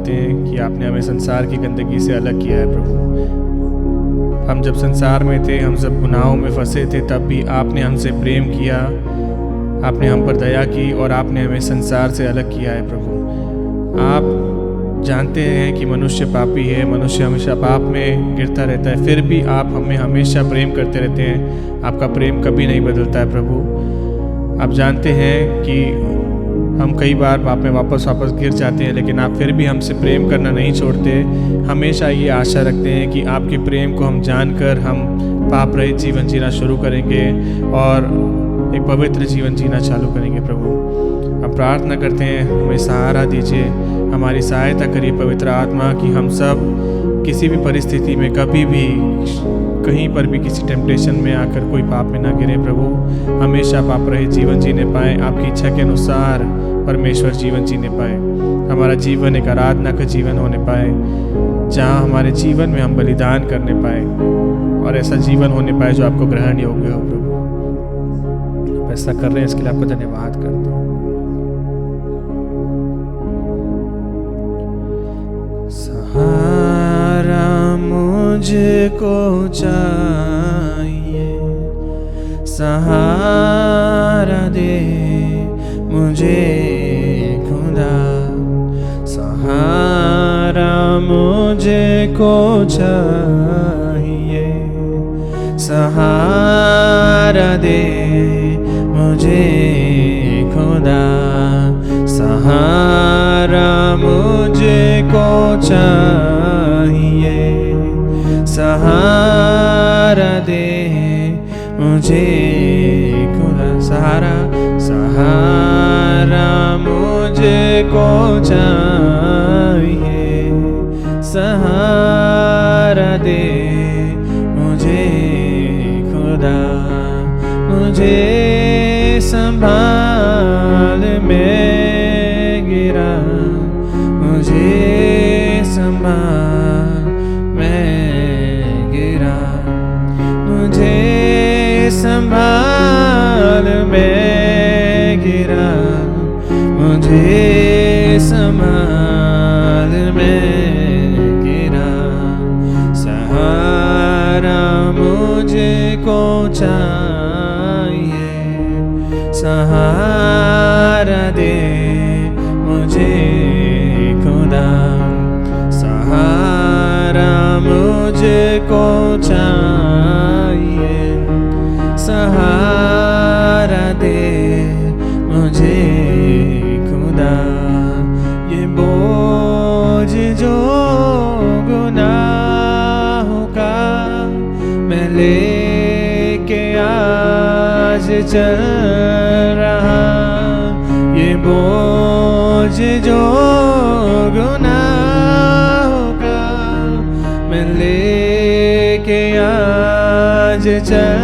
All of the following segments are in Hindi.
करते हैं कि आपने हमें संसार की गंदगी से अलग किया है प्रभु। हम जब संसार में थे, हम सब गुनाहों में फंसे थे, तब भी आपने हमसे प्रेम किया, आपने हम पर दया की और आपने हमें संसार से अलग किया है प्रभु। आप जानते हैं कि मनुष्य पापी है, मनुष्य हमेशा पाप में गिरता रहता है, फिर भी आप हमें हमेशा प्रेम करते रहते हैं। आपका प्रेम कभी नहीं बदलता है प्रभु। आप जानते हैं कि हम कई बार पाप में वापस गिर जाते हैं, लेकिन आप फिर भी हमसे प्रेम करना नहीं छोड़ते। हमेशा ये आशा रखते हैं कि आपके प्रेम को हम जानकर हम पाप रहित जीवन जीना शुरू करेंगे और एक पवित्र जीवन जीना चालू करेंगे प्रभु। हम प्रार्थना करते हैं, हमें सहारा दीजिए, हमारी सहायता करिए पवित्र आत्मा, कि हम सब किसी भी परिस्थिति में कभी भी कहीं पर भी किसी टेम्पटेशन में आकर कोई पाप में ना गिरे प्रभु। हमेशा पाप रहित जीवन जीने पाए, आपकी इच्छा के अनुसार परमेश्वर जीवन जीने पाए। हमारा जीवन एक आराधना का जीवन होने पाए, जहाँ हमारे जीवन में हम बलिदान करने पाए और ऐसा जीवन होने पाए जो आपको ग्रहण योग्य हो प्रभु। आप ऐसा कर रहे हैं, इसके लिए आपको धन्यवाद करते हैं। सहारा मुझको चाहिए, सहारा दे मुझे खुदा, सहारा मुझको चाहिए, सहारा दे मुझे खुदा, सहारा मुझको चाहिए, सहारा दे मुझे खुदा, सहारा सहारा मुझको चाहिए, सहारा दे मुझे खुदा, मुझे संभाल मैं गिरा, मुझे संभाल मैं गिरा, मुझे संभाल मैं गिरा, मुझे संभाल मैं गिरा, सहारा मुझको चाहिए, सहारा दे मुझे खुदा, सहारा मुझको चाहिए, सहारा दे मुझे खुदा। ये बोझ जो गुनाहों का मैं लेके आज चल रहा, ये बोझ जो गुनाहों का मैं लेके आज चल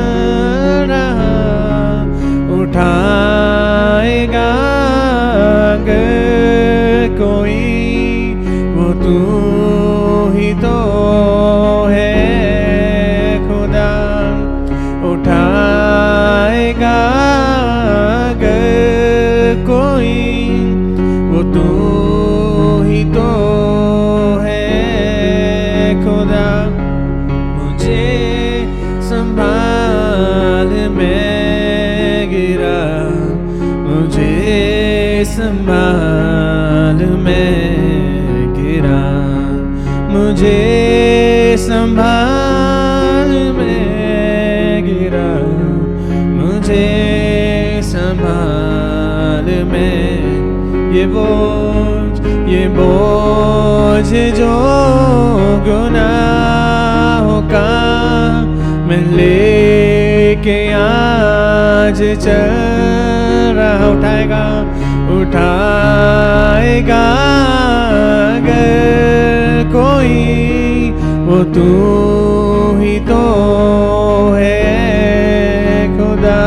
रहा, उठाएगा अगर कोई वो तू ही तो है खुदा, उठाएगा अगर कोई वो तू ही तो है खुदा, मुझे संभाल मैं गिरा, मुझे संभाल मैं गिरा, मुझे संभाल मैं गिरा, मुझे संभाल मैं, ये बोझ जो गुनाहों का मैं लेके आज चल रहा, उठाएगा उठाएगा अगर कोई वो तू ही तो है खुदा,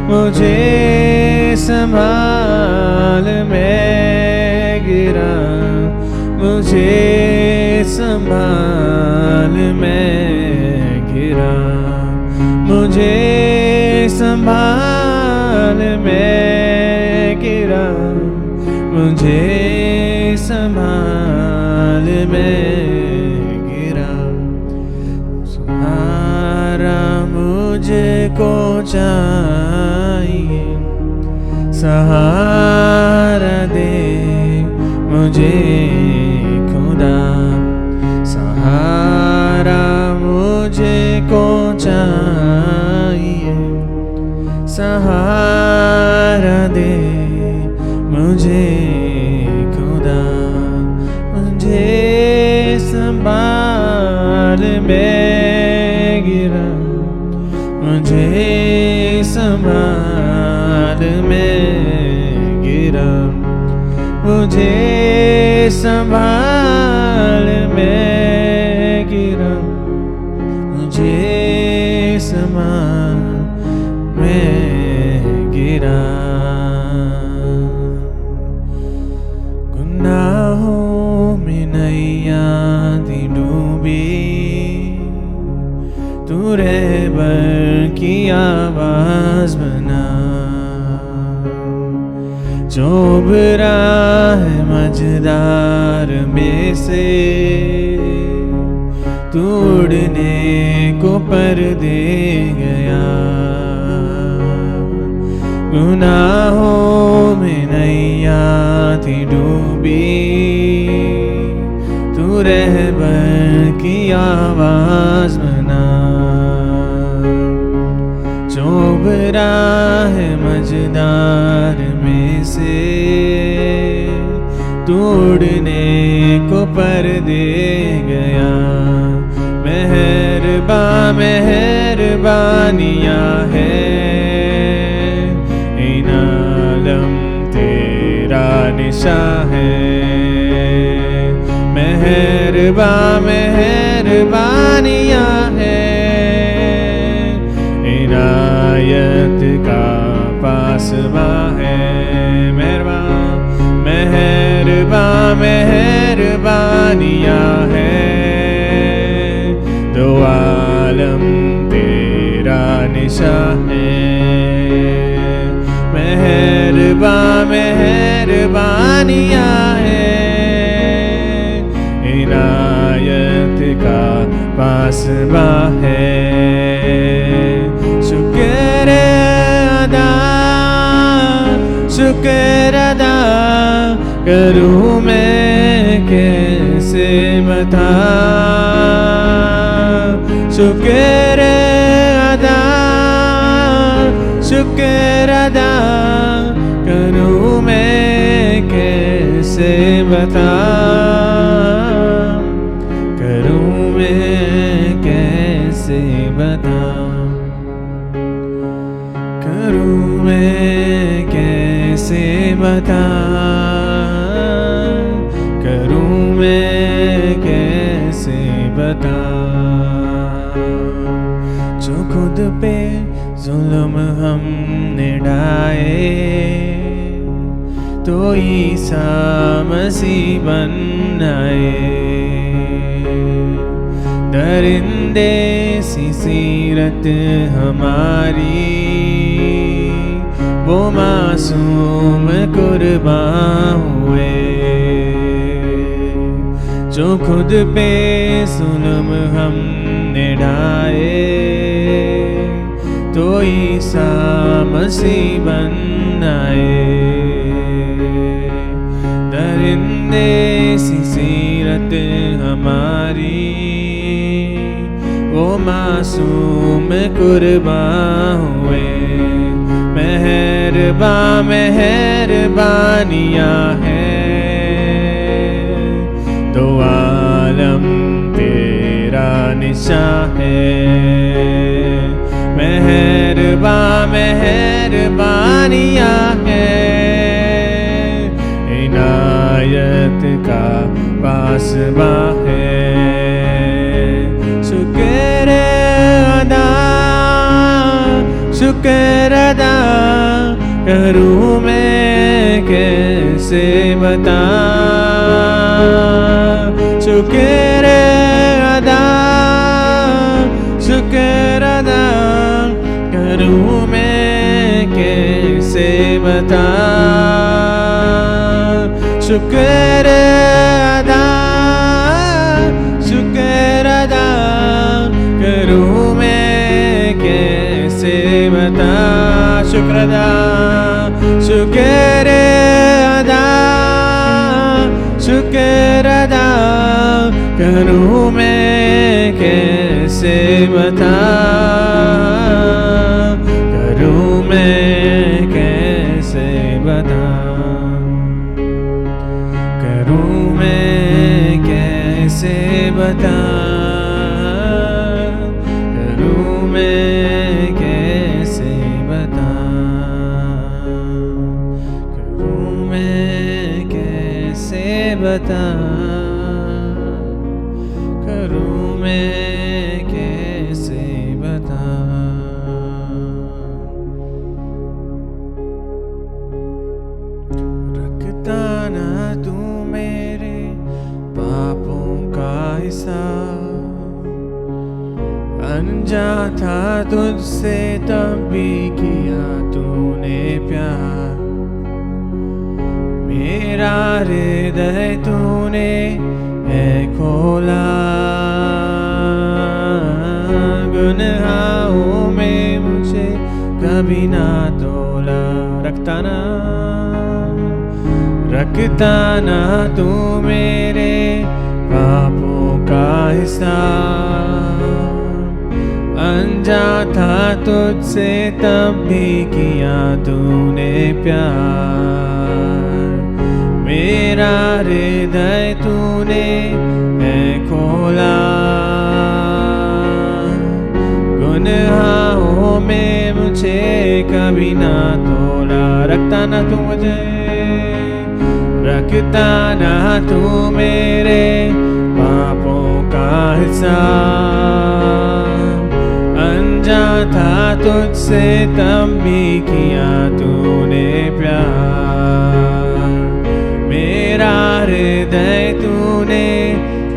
मुझे संभाल मैं गिरा, मुझे संभाल मैं गिरा, मुझे संभाल मैं गिरा, मुझे संभाल में गिरा, सहारा मुझे को चाहिए, सहारा दे मुझे खुदा, सहारा मुझे को चाहिए, सहारा दे मुझे खुदा, मुझे संभाल में गिरा, मुझे संभाल में गिरा, मुझे संभाल में गिरा, मुझे संभाल में गिरा। गुनाहों में नैया थी डूबी, तू रहबर की आवाज बना, चोबरा है मझधार में से, तू उड़ने को पर दे गया, गुनाहों में नैया थी डूबी, तू रहबर की आवाज बना, चोबरा है मझधार में से, तू उड़ने को पर दे गया, मेहरबानियाँ है, इनालम तेरा निशा है, मेहरबानियाँ है, इनायत का पासबा है, मेहरबानियाँ है, दो आलम तेरा निशा है, मेहरबानियाँ है, इनायत का पासबा है, शुक्र अदा करूँ मैं कैसे बता, शुक्र अदा करूँ मैं कैसे बता, करूँ मैं कैसे बता, करूँ मैं कैसे बता, करूँ मैं कैसे बता, जो खुद पे जुल्म हमने ढाए, तो ईसा मसीह बन आए, दरिंदे सी सीरत हमारी, वो मासूम कुर्बान हुए, जो खुद पे जुल्म हमने ढाए, तो ईसा मसीह बन आए, दरिंदे सी सीरत हमारी, वो मासूम कुर्बान हुए, मेहरबानियाँ है, दो आलम तेरा निशा है, मेहरबानियाँ है, इनायत का पासबा है, शुक्र अदा करूँ मैं कैसे बता, शुक्र अदा करूँ मैं कैसे बता, शुक्र अदा करूं मैं कैसे बता। शुक्र अदा करूं मैं कैसे बता। करूं मैं कैसे बता। करूं मैं कैसे बता। करूं मैं कैसे बता। करूं मैं कैसे बता। करूं मैं कैसे बता। रखता ना तू मेरे पापों का हिसाब। अनजान था तुझसे तब भी किया तूने प्यार। मेरा हृदय तूने है खोला। गुनाहों में मुझे कभी ना तोला। रखता ना तू मेरे पापों का हिसाब। अनजान था तुझसे तब भी किया तूने प्यार। मेरा हृदय तूने है खोला। गुनाहों में मुझे कभी ना तोला। रखता ना तू मुझे, रखता ना तू मेरे पापों का हिसाब। अनजान था तुझसे तब भी किया तूने प्यार। मेरा हृदय तूने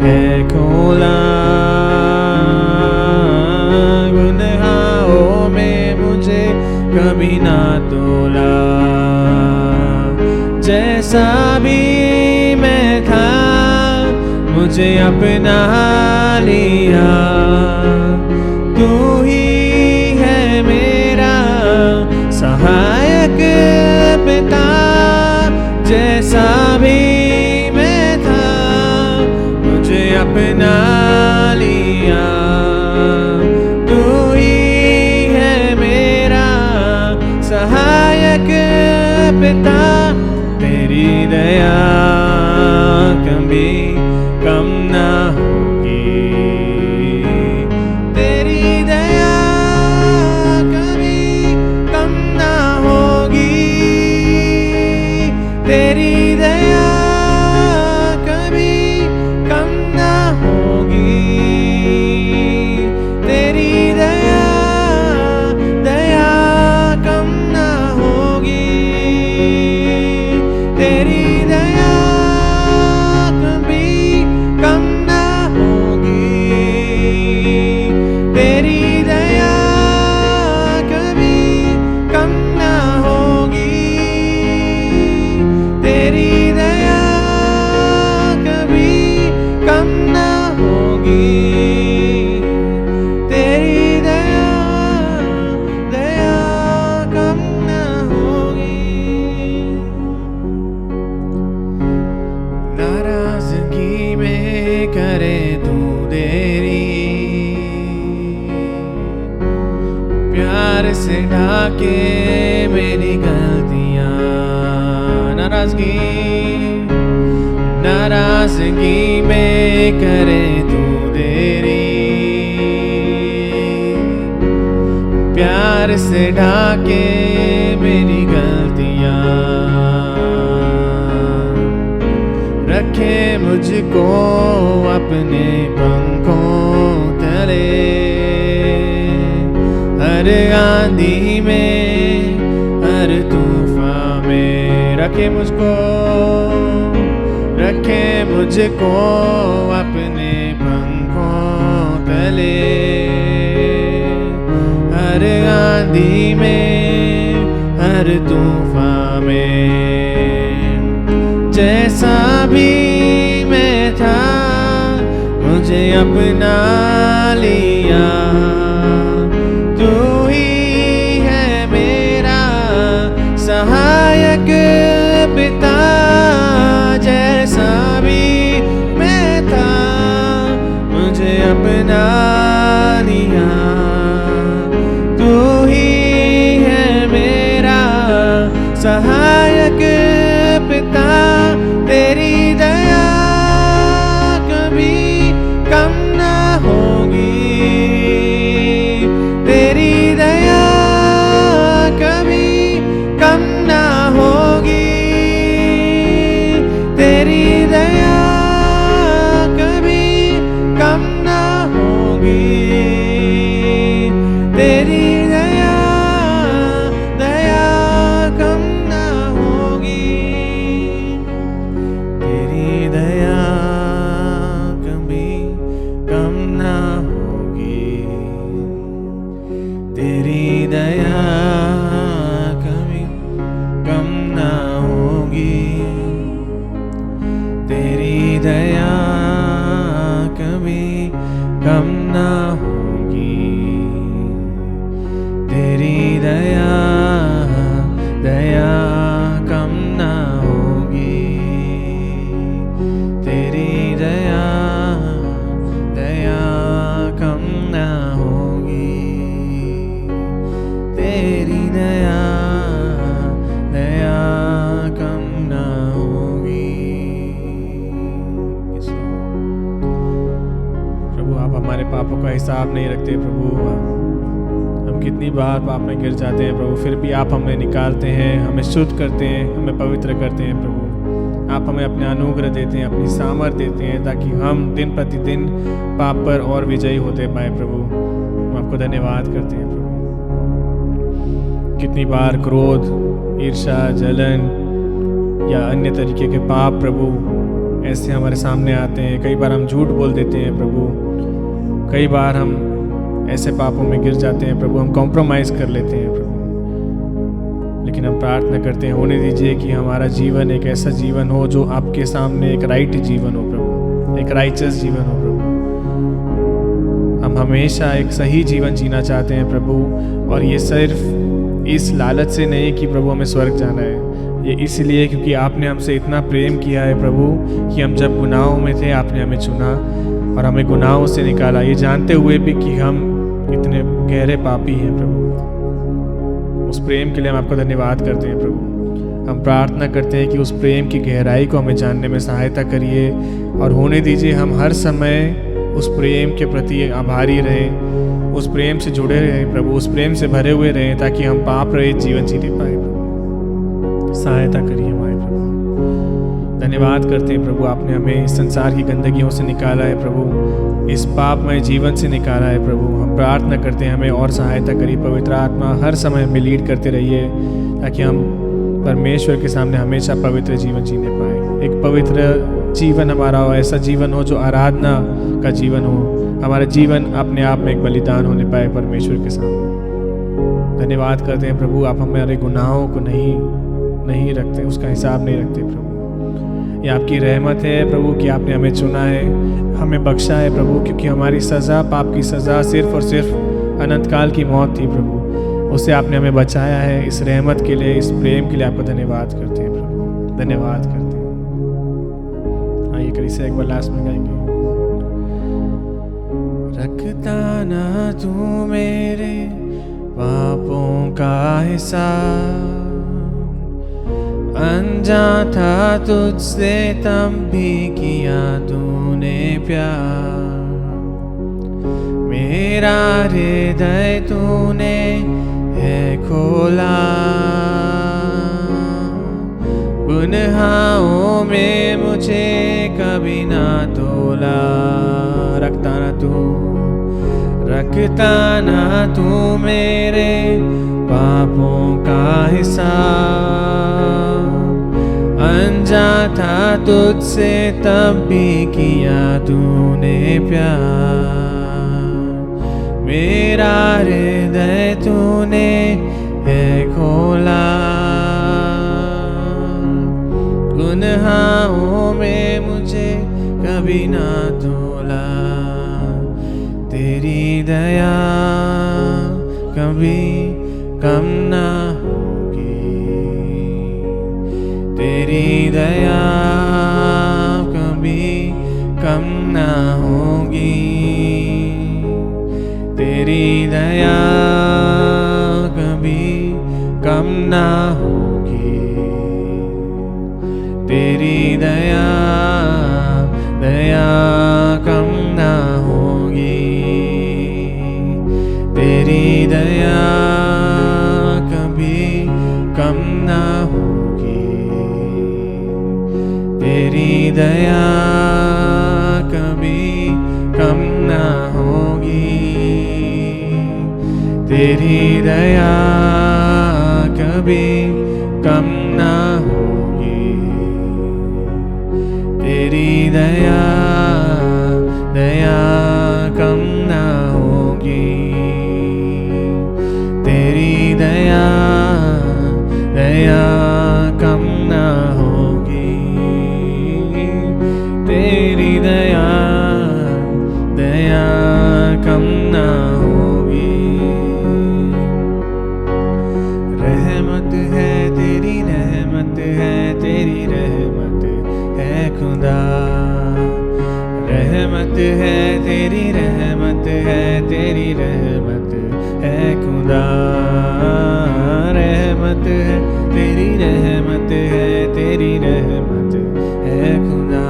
है खोला। गुनाहों में मुझे कभी ना तोला। जैसा भी मैं था मुझे अपना लिया। तू ही है मेरा सहायक पिता। जैसा भी मैं था मुझे अपना लिया। तू ही है मेरा सहायक पिता। तेरी दया कभी कम ना होगी। तेरी दया कभी कम ना होगी। तेरी दया कभी कम ना होगी। तेरी दया कम ना होगी। तेरी दया कभी कम ना होगी। तेरी दया कभी कम ना होगी। तेरी दया कभी कम ना होगी। तेरी दया कम ना होगी। नाराजगी में करे तू देरी। प्यार से ढाके मेरी गलतियां। नाराजगी में करे तू देरी। प्यार से ढाके मेरी गलतियां। रखे मुझको अपने पंखों तले। हर आंधी में हर तूफान में रखे मुझको अपने पंखों तले। हर आंधी में हर तूफान में जैसा भी मैं था मुझे अपना लिया। तू ही है मेरा सहायक पिता, जैसा भी मैं था मुझे अपना लिया। तू ही है मेरा सहायक पिता, तेरी दया कभी कम ना होगी, तेरी दया कभी कम ना होगी, तेरी दया कभी कम ना होगी, तेरी दया कम ना होगी, तेरी दया कभी कम ना होगी, तेरी दया कभी कम ना होगी, तेरी दया कभी कम ना होगी, तेरी दया कम ना होगी, तेरी दया कम ना होगी, तेरी दया कम ना होगी। प्रभु आप हमारे पापों का हिसाब नहीं रखते प्रभु। हम कितनी बार पाप में गिर जाते हैं प्रभु, फिर भी आप हमें निकालते हैं, हमें शुद्ध करते हैं, हमें पवित्र करते हैं प्रभु। आप हमें अपने अनुग्रह देते हैं, अपनी सामर्थ देते हैं, ताकि हम दिन प्रतिदिन पाप पर और विजयी होते पाए प्रभु। हम आपको धन्यवाद करते हैं प्रभु। कितनी बार क्रोध, ईर्ष्या, जलन या अन्य तरीके के पाप प्रभु ऐसे हमारे सामने आते हैं। कई बार हम झूठ बोल देते हैं प्रभु, कई बार हम ऐसे पापों में गिर जाते हैं प्रभु, हम कॉम्प्रोमाइज़ कर लेते हैं प्रभु। लेकिन हम प्रार्थना करते हैं, होने दीजिए कि हमारा जीवन एक ऐसा जीवन हो जो आपके सामने एक राइट जीवन हो प्रभु, एक राइचस जीवन हो प्रभु। हम हमेशा एक सही जीवन जीना चाहते हैं प्रभु, और ये सिर्फ इस लालच से नहीं कि प्रभु हमें स्वर्ग जाना है, ये इसलिए क्योंकि आपने हमसे इतना प्रेम किया है प्रभु कि हम जब गुनाहों में थे आपने हमें चुना और हमें गुनाहों से निकाला, ये जानते हुए भी कि हम इतने गहरे पापी हैं प्रभु। उस प्रेम के लिए हम आपका धन्यवाद करते हैं प्रभु। हम प्रार्थना करते हैं कि उस प्रेम की गहराई को हमें जानने में सहायता करिए, और होने दीजिए हम हर समय उस प्रेम के प्रति आभारी रहें, उस प्रेम से जुड़े रहें प्रभु, उस प्रेम से भरे हुए रहें, ताकि हम पाप रहित जीवन जीने पाए प्रभु। सहायता करिए हमारे प्रभु। धन्यवाद करते हैं प्रभु, आपने हमें इस संसार की गंदगियों से निकाला है प्रभु, इस पापमय जीवन से निकाला है प्रभु। हम प्रार्थना करते हैं हमें और सहायता करिए, पवित्र आत्मा हर समय हमें लीड करते रहिए, ताकि हम परमेश्वर के सामने हमेशा पवित्र जीवन जीने पाए। एक पवित्र जीवन हमारा हो, ऐसा जीवन हो जो आराधना का जीवन हो, हमारा जीवन अपने आप में एक बलिदान होने पाए परमेश्वर के सामने। धन्यवाद करते हैं प्रभु, आप हमारे गुनाहों को नहीं रखते, उसका हिसाब नहीं रखते प्रभु। ये आपकी रहमत है प्रभु कि आपने हमें चुना है, हमें बख्शा है प्रभु, क्योंकि हमारी सज़ा, पाप की सज़ा सिर्फ और सिर्फ अनंत काल की मौत थी प्रभु, उससे आपने हमें बचाया है। इस रहमत के लिए, इस प्रेम के लिए आपको धन्यवाद करते हैं प्रभु, धन्यवाद करते हैं। आइए कलीसिया एक बार लास्ट में गाएंगे। रखता ना तू मेरे पापों का हिसाब, अनजान था तुझसे तब भी किया तूने प्यार, मेरा हृदय तूने है खोला, गुनाहों में मुझे कभी ना तोला। रखता ना तू मेरे पापों का हिसाब, अनजान था तुझसे तब भी किया तूने प्यार, मेरा हृदय तूने है खोला, तन्हाओं में मुझे कभी ना तोला, तेरी दया कभी कम ना होगी, तेरी दया कभी कम ना होगी, तेरी दया कभी कम ना होगी, तेरी दया दया कम ना होगी, तेरी दया कभी कम ना होगी, तेरी दया कभी कम ना होगी, तेरी दया कभी कम ना होगी, तेरी दया दया कम ना होगी, तेरी दया दया कम ना होगी, तेरी दया दया कम ना होगी। रहमत है तेरी, रहमत है तेरी, रहमत है खुदा, रहमत है तेरी, रहमत है तेरी, रहमत है खुदा, रहमत है तेरी, रहमत है तेरी, रहमत है खुदा,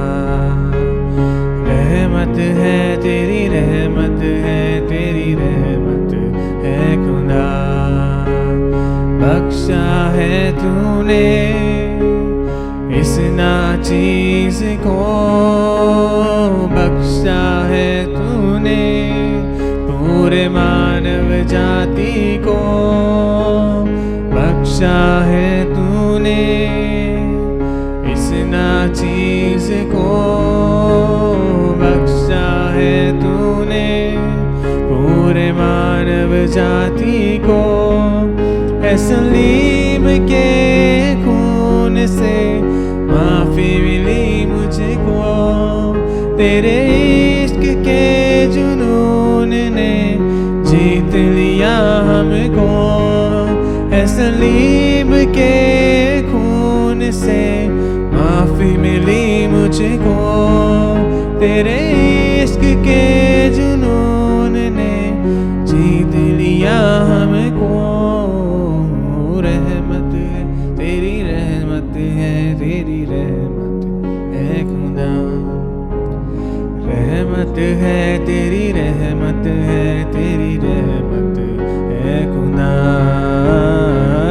रहमत है तेरी, रहमत है तेरी, रहमत है खुदा। बख्शा है तूने इस नाचीज को, बख्शा है तूने पूरे मानव जाति को, बख्शा है तूने इस नाचीज को, बख्शा है तूने पूरे मानव जाति को। है सलीम के खून से माफी मिली मुझको, तेरे इश्क के जुनून ने जीत लिया हमको। है सलीम के खून से माफी मिली मुझको, तेरे इश्क के जुनून ने जीत लिया हमको। रहमत है तेरी, रहमत है तेरी, रहमत है खुदा, रहमत है तेरी, रहमत है तेरी, रहमत है खुदा,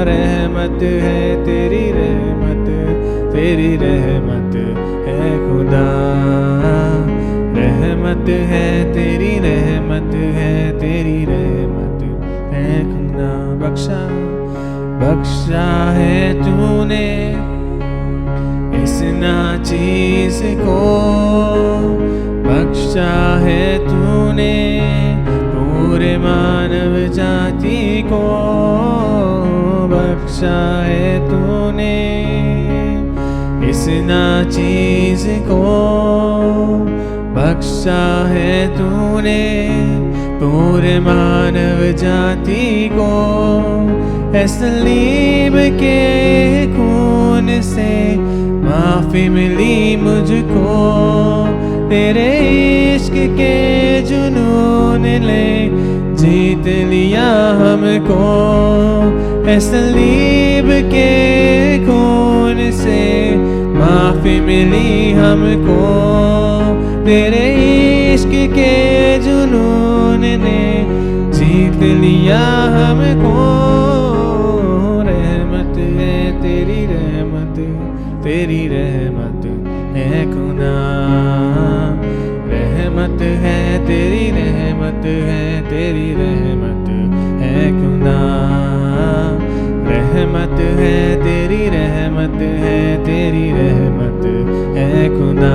रहमत है तेरी, रहमत तेरी, रहमत है खुदा, रहमत है तेरी, रहमत है तेरी, रहमत है खुदा। बख्शा है तूने इस नाचीज को, बख्शा है तूने पूरे मानव जाति को, बख्शा है तूने इस नाचीज को, बख्शा है तूने पूरे मानव जाति को। है सलीम के खून से माफी मिली मुझको, तेरे इश्क के जुनून ने जीत लिया हमको। है सलीम के खून से माफी मिली हमको, तेरे इश्क के जुनून ने जीत लिया हमको। रहमत है तेरी, रहमत तेरी, रहमत है खुदा, रहमत है तेरी, रहमत है तेरी, रहमत है खुदा, रहमत है तेरी, रहमत है तेरी, रहमत है खुदा,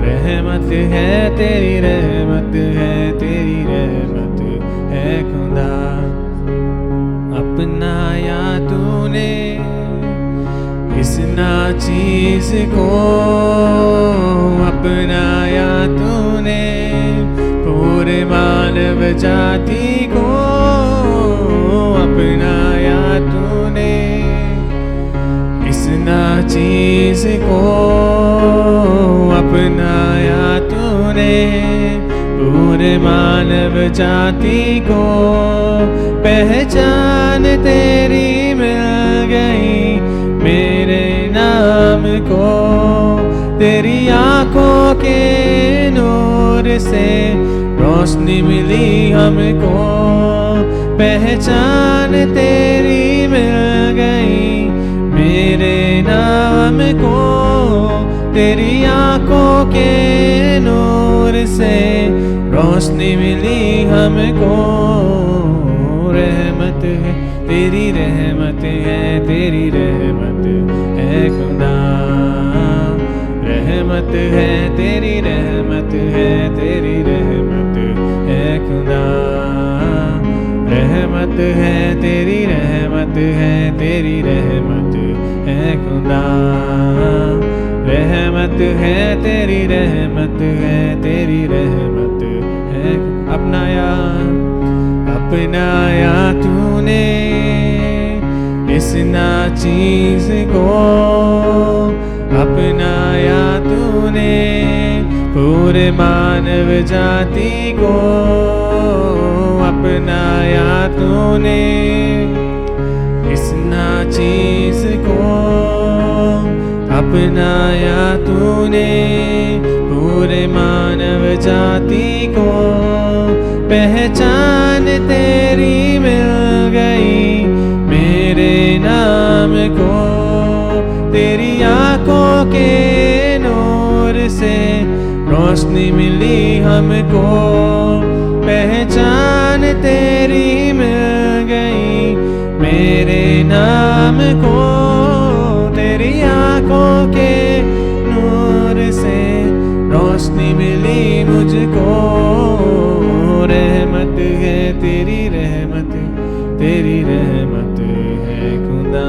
रहमत है तेरी, रहमत है तेरी, रहमत है खुदा। चीज को अपनाया तूने, पूरे मानव जाति को अपनाया तूने। इस ना चीज को अपनाया तूने, पूरे मानव जाति को पहचान तेरी मिल गई मेरे नाम को। तेरी आंखों के नूर से रोशनी मिली हमको, पहचान तेरी मिल गई मेरे नाम को। तेरी आंखों के नूर से रोशनी मिली हमको। रहमत है तेरी, रहमत है तेरी, रहमत है खुदा। रहमत है तेरी, रहमत है तेरी, रहमत है खुदा। रहमत है तेरी, रहमत है तेरी, रहमत है खुदा। रहमत है तेरी, रहमत है तेरी, रहमत है। अपनाया तूने इस ना चीज को, अपनाया तूने पूरे मानव जाति को, अपनाया तूने इस ना चीज को, अपनाया तूने पूरे मानव जाति को। पहचान तेरी मिल गई मेरे नाम को। तेरी आंखों के नूर से रोशनी मिली हमको, पहचान तेरी मिल गई मेरे नाम को। तेरी आंखों के नूर से रोशनी मिली मुझको। रहमत है तेरी, रहमत तेरी, रहमत है खुदा।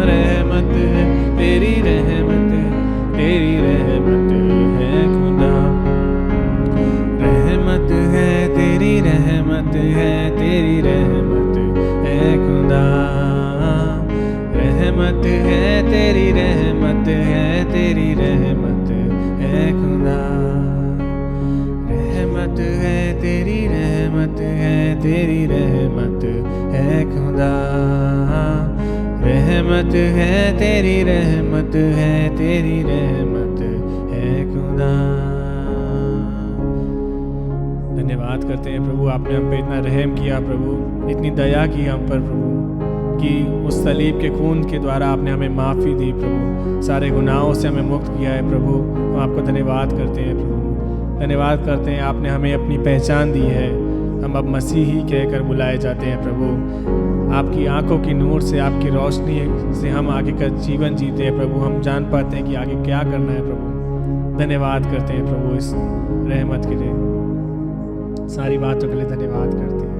रहमत है तेरी, रहमत तेरी, रहमत है खुदा। रहमत है तेरी, रहमत है तेरी, रहमत है खुदा। रहमत है तेरी, रहमत है तेरी, रहमत है खुदा। रहमत है तेरी, रहमत है तेरी, रहमत है खुदा। रहमत है तेरी, रहमत है तेरी, रहमत है खुदा। धन्यवाद करते हैं प्रभु, आपने हम पे इतना रहम किया प्रभु, इतनी दया की हम पर प्रभु, कि उस सलीब के खून के द्वारा आपने हमें माफ़ी दी प्रभु, सारे गुनाहों से हमें मुक्त किया है प्रभु। हम आपको धन्यवाद करते हैं प्रभु, धन्यवाद करते हैं आपने हमें अपनी पहचान दी है। हम अब मसीही कहकर बुलाए जाते हैं प्रभु। आपकी आंखों की नूर से, आपकी रोशनी से हम आगे का जीवन जीते हैं प्रभु। हम जान पाते हैं कि आगे क्या करना है प्रभु। धन्यवाद करते हैं प्रभु इस रहमत के लिए, सारी बातों के लिए धन्यवाद करते हैं।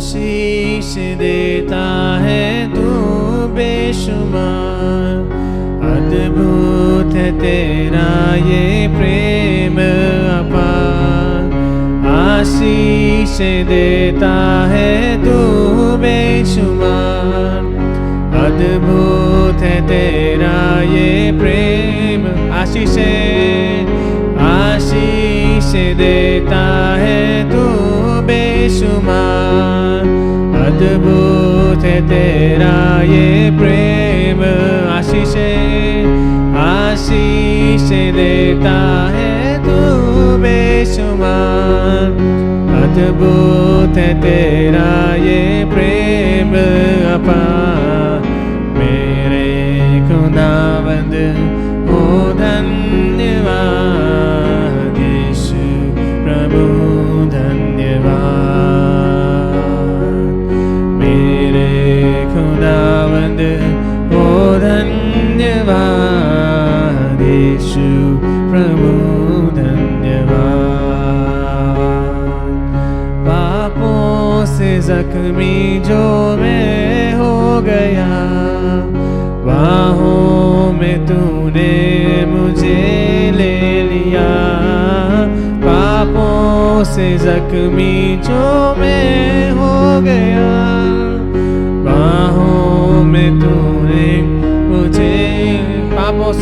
आशीष देता है तू बेशुमार, अद्भुत है तेरा ये प्रेम अपार। आशीष देता है तू बेशुमार, अद्भुत है तेरा ये प्रेम, आशीष देता है तू बेशुमार। अद्भुत है तेरा ये प्रेम, आशीष देता है तू बेशुमार। अद्भुत है तेरा ये प्रेम अपार। मेरे खुदावंद ओ धन्यवाद, यीशु प्रभु धन्यवाद। मेरे खुदावंद ओ धन्यवाद, यीशु प्रभु धन्यवाद। पापों से जख्मी जो मैं हो गया, बाहों में तूने मुझे ले लिया। पापों से जख्मी जो मैं हो गया, बाहों में तूने मुझे, पापों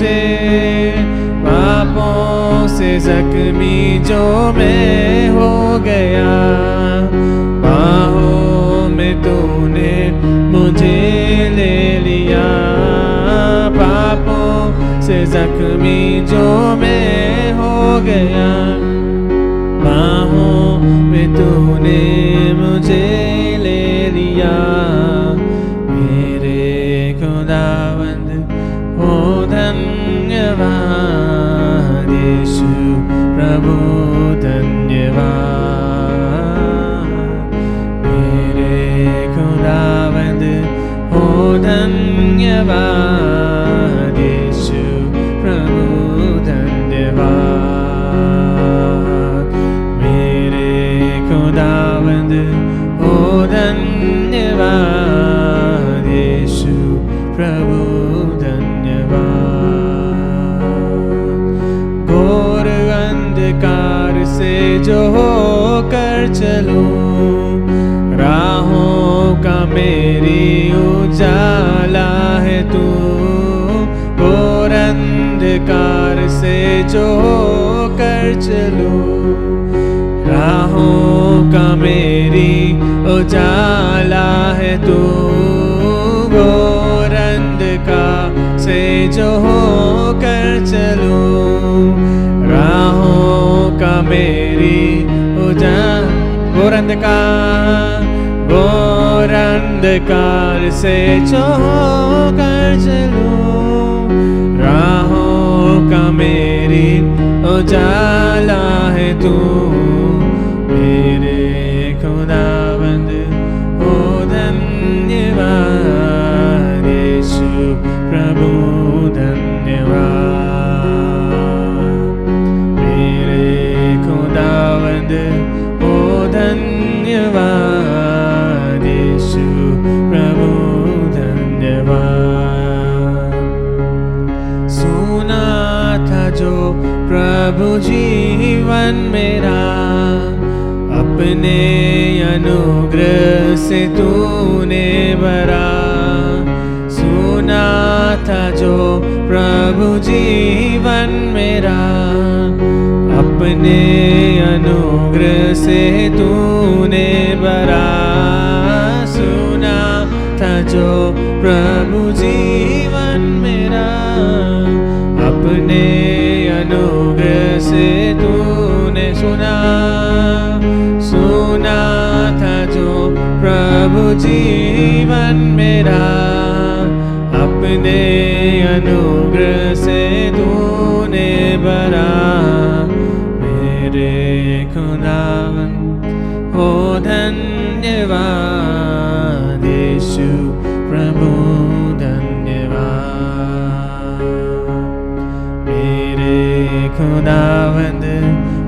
से जख्मी जो मैं हो गया, बाहों में तूने मुझे ले लिया। पापों से जख्मी जो मैं हो गया, बाहों में तूने मुझे ले लिया। मेरे खुदावंद हो धन्यवाद, यीशु प्रभु धन्यवाद। मेरे खुदावंद हो धन्यवाद, यीशु प्रभु धन्यवाद। मेरे खुदावंद हो धन्यवाद, यीशु प्रभु धन्यवाद। घोर अंधकार से जो होकर चलूं, राहों का मेरी उजाला है तू। घोर अंधकार से जो होकर चलूं, राहों का मेरी उजाला है तू। घोर अंधकार से जो होकर चलूं, राहों का मेरी घोर अंधकार से जो होकर चलूं, राहों का मेरी उजाला है तू। मेरे खुदावंद हो धन्यवाद, यीशु प्रभु धन्यवाद। मेरे खुदावंद हो धन्यवाद, यीशु प्रभु धन्यवाद। सुना था जो प्रभु जीवन मेरा, अपने अनुग्रह से तूने भरा। सुना था जो प्रभु जीवन मेरा, अपने अनुग्रह से तूने भरा। सुना था जो प्रभु जीवन मेरा, अपने अनुग्रह से तूने सुना था जो प्रभु जीवन मेरा, अपने अनुग्रह से तूने भरा। मेरे खुदावन हो धन्यवाद, यीशु प्रभु धन्यवाद। मेरे खुदावंद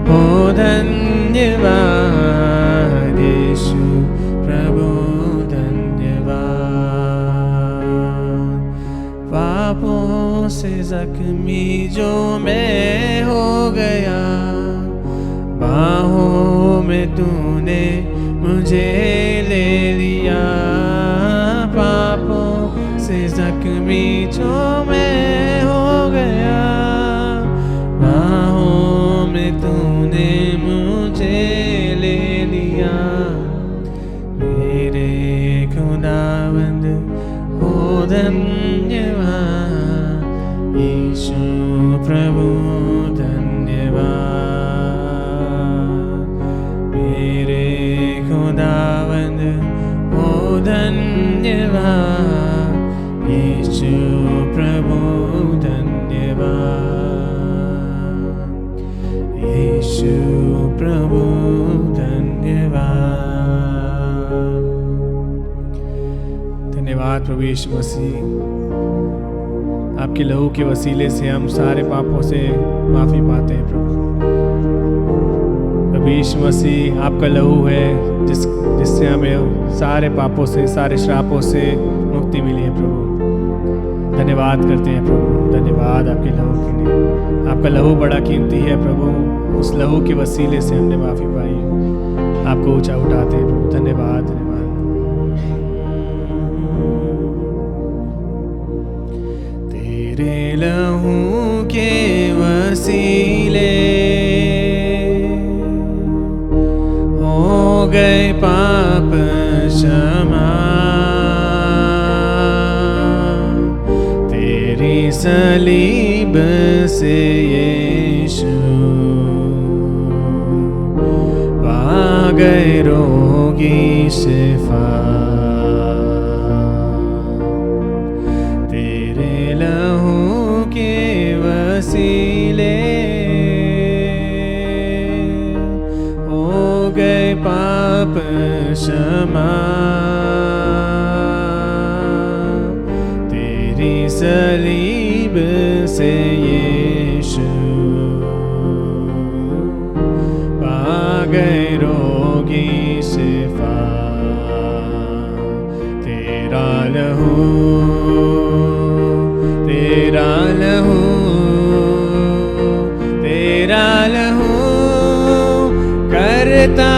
हो धन्यवाद, यीशु प्रभु धन्यवाद। पापों से जख्मी जो मैं हो गया, बाहों में तूने मुझे ले लिया। पापों से जख्मी जो मैं हो गया, बाहों में तूने मुझे ले लिया। मेरे खुदावंद हो धन्यवाद, यीशु प्रभु धन्यवाद। मेरे खुदावंद हो धन्यवाद, यीशु प्रभु धन्यवाद, यीशु प्रभु धन्यवाद। धन्यवाद प्रभु यीशु मसीह, आपके लहू के वसीले से हम सारे पापों से माफ़ी पाते हैं प्रभु। प्रभु यीशु मसीह, आपका लहू है जिससे हमें सारे पापों से, सारे श्रापों से मुक्ति मिली है प्रभु। धन्यवाद करते हैं प्रभु, धन्यवाद आपके लहू के लिए। आपका लहू बड़ा कीमती है प्रभु, उस लहू के वसीले से हमने माफ़ी पाई। आपको ऊंचा उठाते हैं प्रभु, धन्यवाद धन्यवाद। तेरे लहू के वसीले हो गए पाप क्षमा, तेरी सलीब से यीशु पा गए रोगी शिफा। तेरे लहू के वसीले हो गए पाप क्षमा, तेरी सलीब से यीशु पा गए रोगी शिफा। तेरा लहू, तेरा लहू, तेरा लहू करता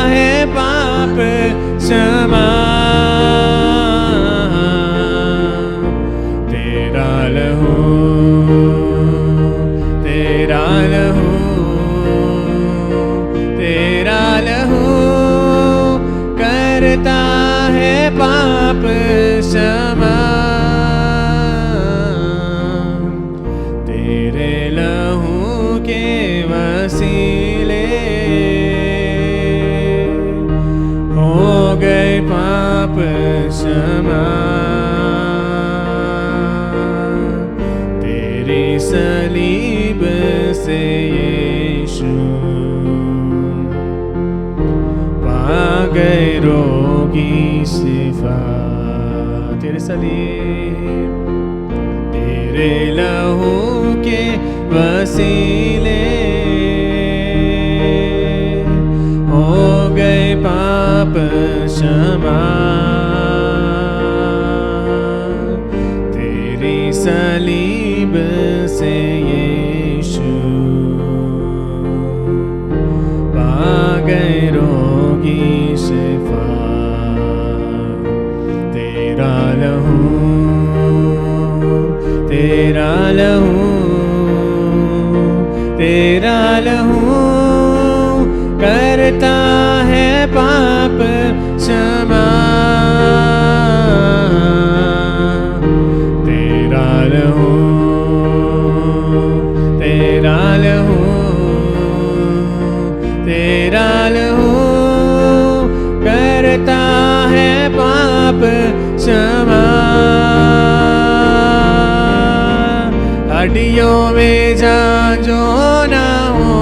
है पाप क्षमा। तेरा लहू, तेरा लहू, तेरा लहू करता है पाप क्षमा। तेरे लहू के वसीले हो गए पाप क्षमा, तेरी सलीब से यीशु पा गए रोगी शिफा। तेरे सलीब, तेरे लहू के वसीले हो गए पाप क्षमा, तेरी सलीब से यीशु पा गए रोगी शिफा। तेरा लहू, तेरा लहू, तेरा लहू करता है पाप क्षमा। तेरा लहू, तेरा लहू, तेरा लहू करता है पाप क्षमा। हड्डियों में जान जो ना हो,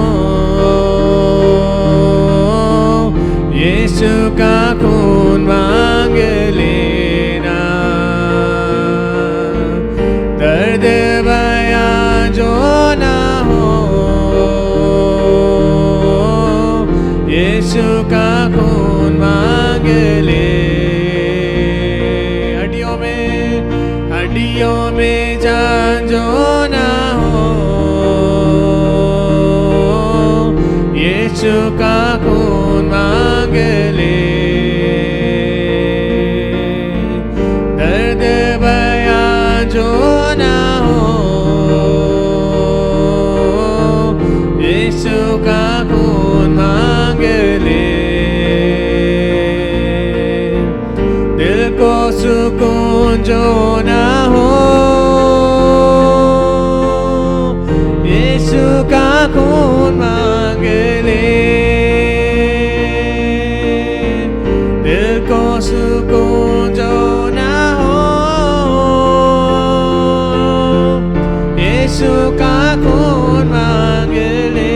यीशु का खून मांग लेना। दर्द बयां जो ना हो, यीशु का खून मांग ले। हड्डियों में जान जो ना हो, यीशु का खून मांग ले। दर्द बयां जो ना हो, यीशु का खून मांग ले, दिल को सुकून जो ना हो, यीशु का खून मांग ले।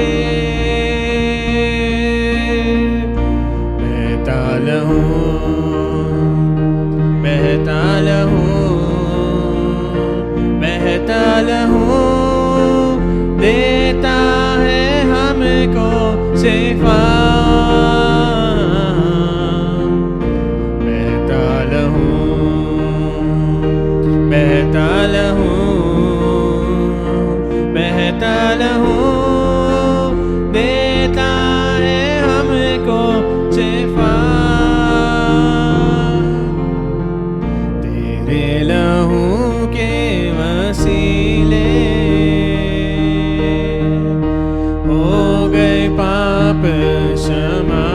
बहता लहू, बहता लहू, बहता लहू देता है हमको शिफा। बहता लहू, बहता लहू, बहता लहू देता है हमको शिफा। तेरे लहू के वसीले हो गए पाप क्षमा,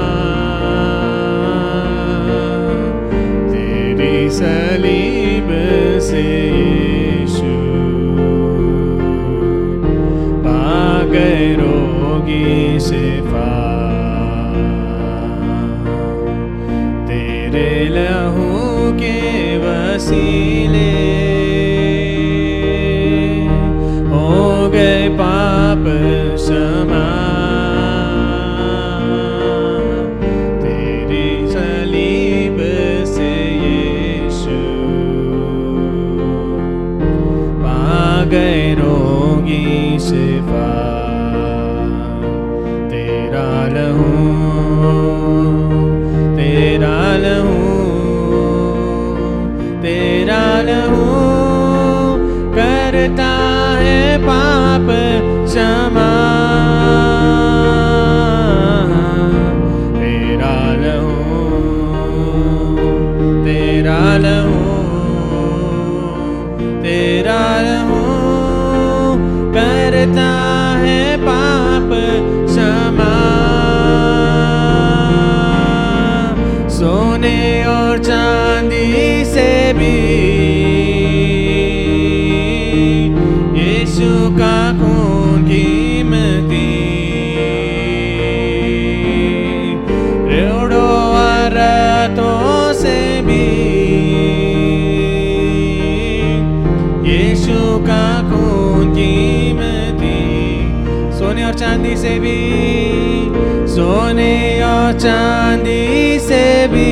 तेरी सलीब से यीशु पा गए रोगी शिफा। तेरे लहू के वसीले हो गए पाप क्षमा, तेरी सलीब से यीशु पा गए रोगी शिफा। तेरा लहू, तेरा लहू, तेरा लहू करता है पाप क्षमा। तेरा लहू, तेरा लहू, तेरा लहू करता है पाप क्षमा। सोने और चांदी से भी यीशु का खून कीमती, रोड़ों और रातों से भी यीशु का खून कीमती। सोने और चांदी से भी, सोने और चांदी से भी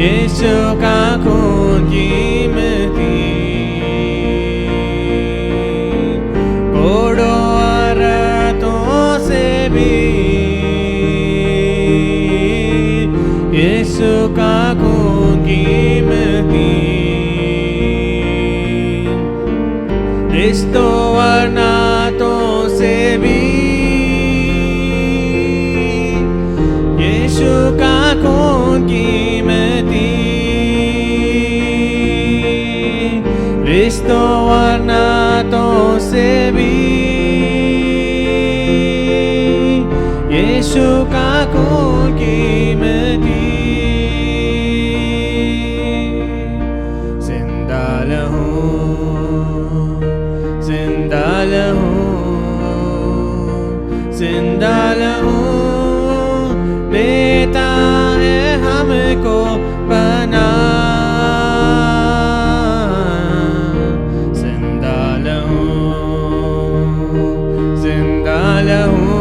यीशु का खून कीमती। घोड़ों और रथों से भी यीशु का खून कीमती। रिश्तों और नातों से भी यीशु का खून कीमती। रिश्तों और नातों से भी यीशु का खून कीमती। जिंदा लहू, जिंदा लहू, जिंदा लहू देता है हमको बना। जिंदा लहू, जिंदा लहू,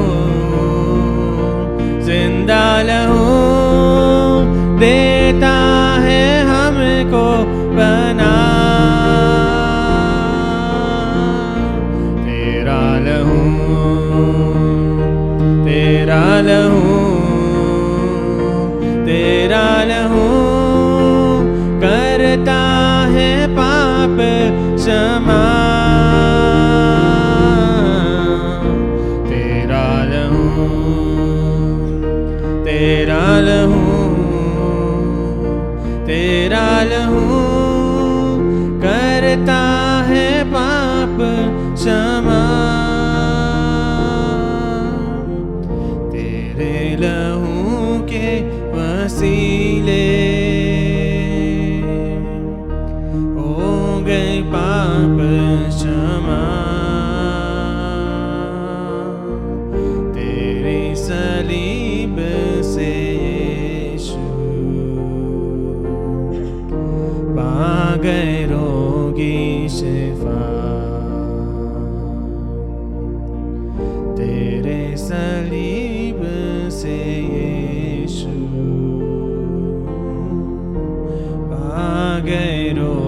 जिंदा लहू देता है हमको बना। तेरा लहू, तेरा लहू, तेरा लहू करता है पाप क्षमा। तेरा लहू, तेरा लहू, तेरा लहू करता है पाप क्षमा। तेरे लहू के वसीले गए रोगी शिफा, तेरे सलीब से यीशु आ गए रोगी